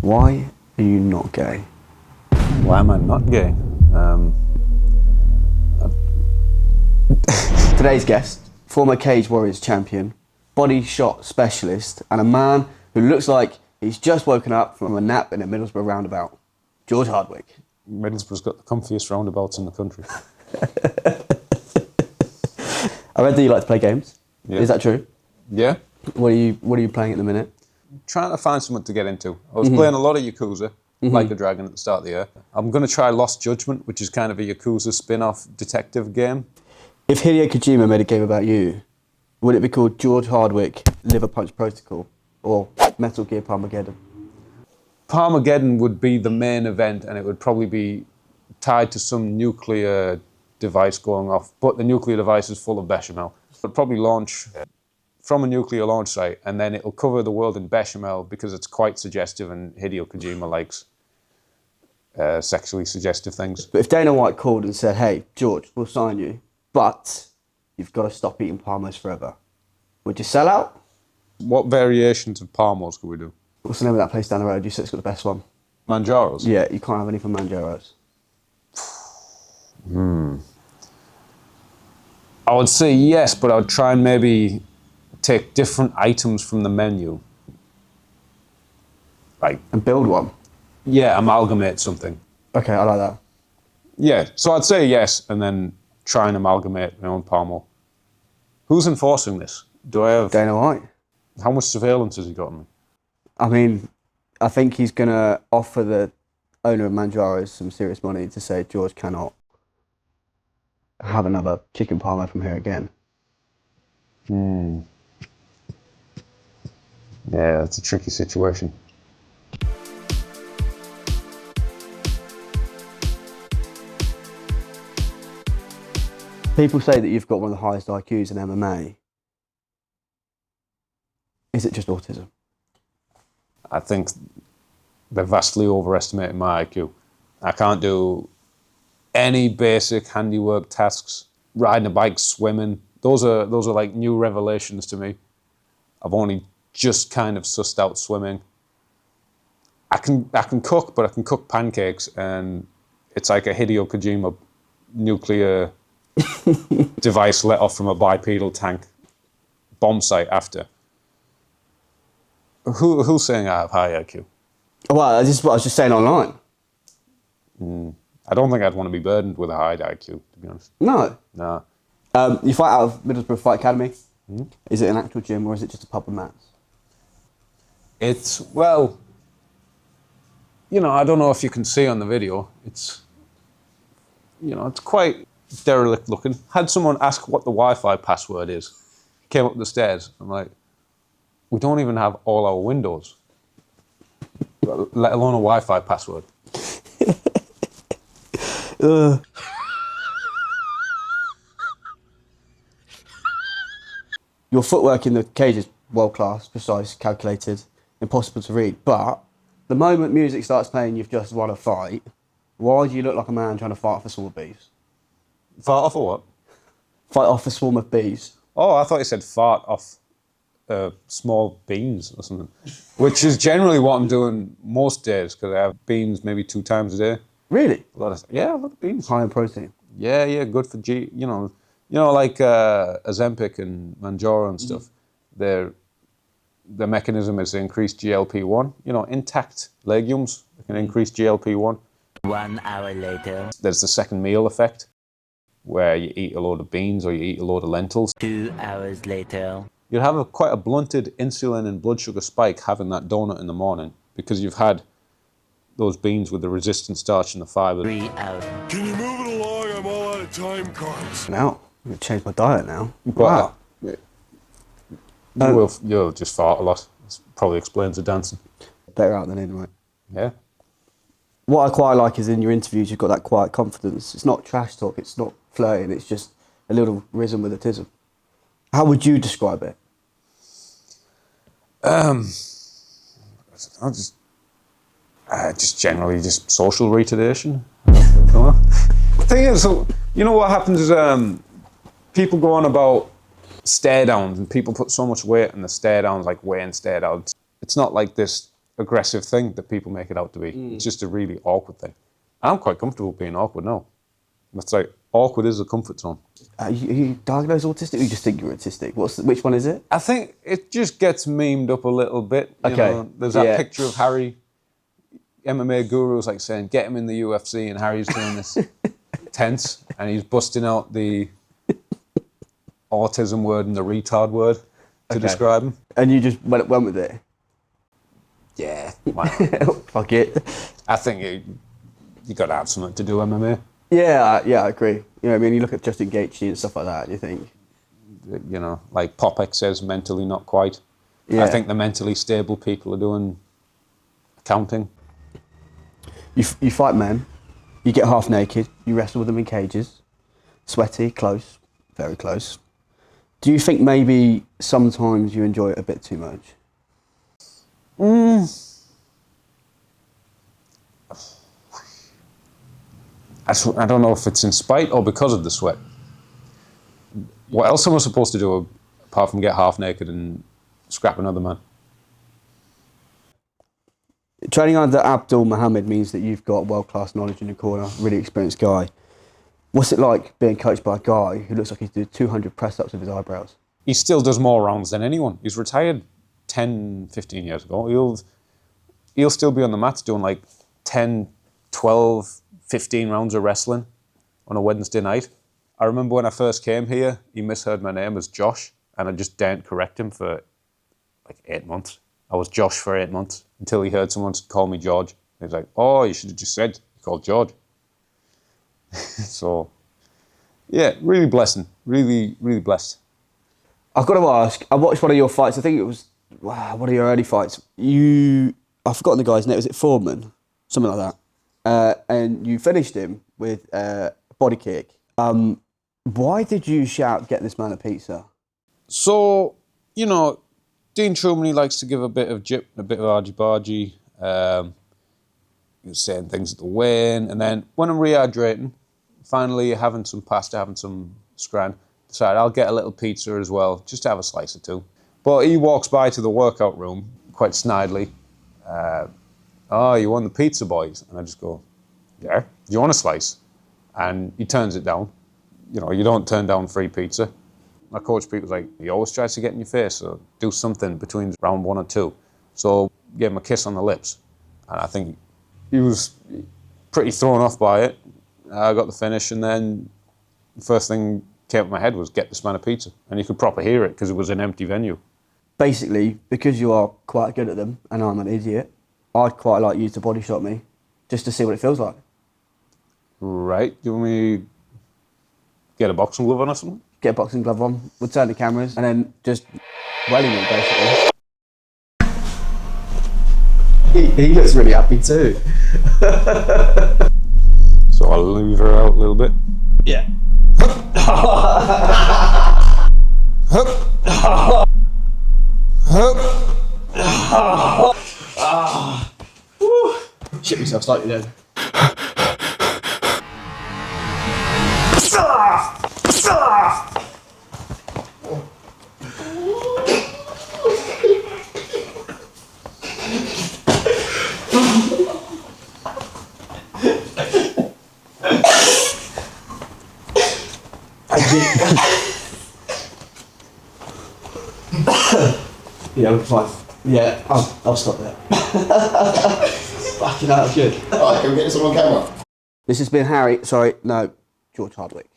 Why are you not gay? Why am I not gay? Today's guest, former Cage Warriors champion, body shot specialist, and a man who looks like he's just woken up from a nap in a Middlesbrough roundabout, George Hardwick. Middlesbrough's got the comfiest roundabouts in the country. I read that you like to play games. Yeah. Is that true? Yeah. What are you playing at the minute? Trying to find something to get into. I was playing a lot of Yakuza, like a Dragon at the start of the year. I'm going to try Lost Judgment, which is kind of a Yakuza spin-off detective game. If Hideo Kojima made a game about you, would it be called George Hardwick Liver Punch Protocol or Metal Gear Parmageddon? Parmageddon would be the main event, and it would probably be tied to some nuclear device going off, but the nuclear device is full of bechamel. It would probably launch from a nuclear launch site, and then it'll cover the world in bechamel because it's quite suggestive, and Hideo Kojima likes sexually suggestive things. But if Dana White called and said, hey, George, we'll sign you, but you've got to stop eating Parmos forever, would you sell out? What variations of Parmos could we do? What's the name of that place down the road? You said it's got the best one. Manjaro's? Yeah, you can't have any from Manjaro's. I would say yes, but I would try and maybe take different items from the menu. And build one? Yeah, amalgamate something. Okay, I like that. Yeah, so I'd say yes, and then try and amalgamate my own Parmo. Who's enforcing this? Do I have... Dana White. How much surveillance has he got on me? I mean, I think he's going to offer the owner of Manjaro's some serious money to say George cannot have another Chicken Parma from here again. Yeah, it's a tricky situation. People say that you've got one of the highest IQs in MMA. Is it just autism? I think they're vastly overestimating my IQ. I can't do any basic handiwork tasks. Riding a bike, swimming. Those are like new revelations to me. I've only just kind of sussed out swimming. I can cook, but I can cook pancakes, and it's like a Hideo Kojima nuclear device let off from a bipedal tank bomb site after. Who's saying I have high IQ? Well, this is what I was just saying online. I don't think I'd want to be burdened with a high IQ, to be honest. No. No. You fight out of Middlesbrough Fight Academy. Is it an actual gym or is it just a pub and mats? It's, well, you know, I don't know if you can see on the video. It's, you know, it's quite derelict looking. Had someone ask what the Wi-Fi password is. Came up the stairs. I'm like, we don't even have all our windows, let alone a Wi-Fi password. Your footwork in the cage is world-class, precise, calculated, impossible to read. But the moment music starts playing, you've just won a fight. Why do you look like a man trying to fight off a swarm of bees? Fart off or what? Fight off a swarm of bees. Oh, I thought you said fart off small beans or something, which is generally what I'm doing most days because I have beans maybe 2 times a day. Really? A lot of beans. High in protein. Yeah, good for you know, like Ozempic and Manjaro and stuff. Their mechanism is to increase GLP-1. You know, intact legumes can increase GLP-1. 1 hour later. There's the second meal effect, where you eat a load of beans or you eat a load of lentils. 2 hours later. You'll have quite a blunted insulin and blood sugar spike having that donut in the morning because you've had those beans with the resistant starch and the fibre. 3 hours. Can you move it along? I'm all out of time cards. Now, I'm going to change my diet now. Wow. Wow. You'll just fart a lot. This probably explains the dancing. Better out than in, right? Yeah. What I quite like is in your interviews, you've got that quiet confidence. It's not trash talk, it's not flirting, it's just a little risen with autism. How would you describe it? Just generally just social retardation. The thing is, you know what happens is people go on about stare downs and people put so much weight on the stare downs, like weighing stare downs. It's not like this aggressive thing that people make it out to be. It's just a really awkward thing. I'm quite comfortable being awkward now. It's like, awkward is a comfort zone. Are you diagnosed autistic or you just think you're autistic? Which one is it? I think it just gets memed up a little bit. You Okay. know, there's that picture of Harry, MMA gurus like saying, get him in the UFC, and Harry's doing this tense, and he's busting out the autism word and the retard word to describe him. And you just went with it? Yeah, why not? Fuck it. I think you got to have something to do MMA. Yeah, I agree. You know what I mean? You look at Justin Gaethje and stuff like that, and you think... You know, like Popek says, mentally not quite. Yeah. I think the mentally stable people are doing accounting. You fight men, you get half naked, you wrestle with them in cages, sweaty, close, very close. Do you think maybe sometimes you enjoy it a bit too much? I don't know if it's in spite or because of the sweat. What else am I supposed to do apart from get half naked and scrap another man? Training under Abdul Mohammed means that you've got world-class knowledge in your corner, really experienced guy. What's it like being coached by a guy who looks like he's doing 200 press-ups with his eyebrows? He still does more rounds than anyone. He's retired 10, 15 years ago. He'll still be on the mats doing like 10, 12, 15 rounds of wrestling on a Wednesday night. I remember when I first came here, he misheard my name as Josh, and I just daren't correct him for like 8 months. I was Josh for 8 months until he heard someone call me George. He was like, oh, you should have just said you called George. So, yeah, really blessing. Really, really blessed. I've got to ask, I watched one of your fights, I think it was one of your early fights. I've forgotten the guy's name, was it Foreman? Something like that. And you finished him with a body kick. Why did you shout, get this man a pizza? So, you know, Dean Truman, he likes to give a bit of jip, a bit of argy-bargy. He was saying things at the weigh-in. And then when I'm rehydrating, finally having some pasta, having some scran, decided I'll get a little pizza as well, just to have a slice or two. But he walks by to the workout room, quite snidely. Oh, you want the pizza, boys? And I just go, yeah, do you want a slice? And he turns it down. You know, you don't turn down free pizza. My coach Pete was like, he always tries to get in your face, so do something between round 1 or 2. So gave him a kiss on the lips. And I think he was pretty thrown off by it. I got the finish, and then the first thing came up my head was get this man a pizza. And you could proper hear it because it was an empty venue. Basically, because you are quite good at them, and I'm an idiot, I'd quite like you to body shot me, just to see what it feels like. Right, do you want me to get a boxing glove on or something? Get a boxing glove on, we'll turn the cameras, and then just welling it, basically. He looks really happy too. So I'll leave her out a little bit. Yeah. Shit myself slightly then. Yeah, we're fine. Yeah, I'll stop there. Fucking hell, good. Alright, can we get this all on camera? This has been George Hardwick.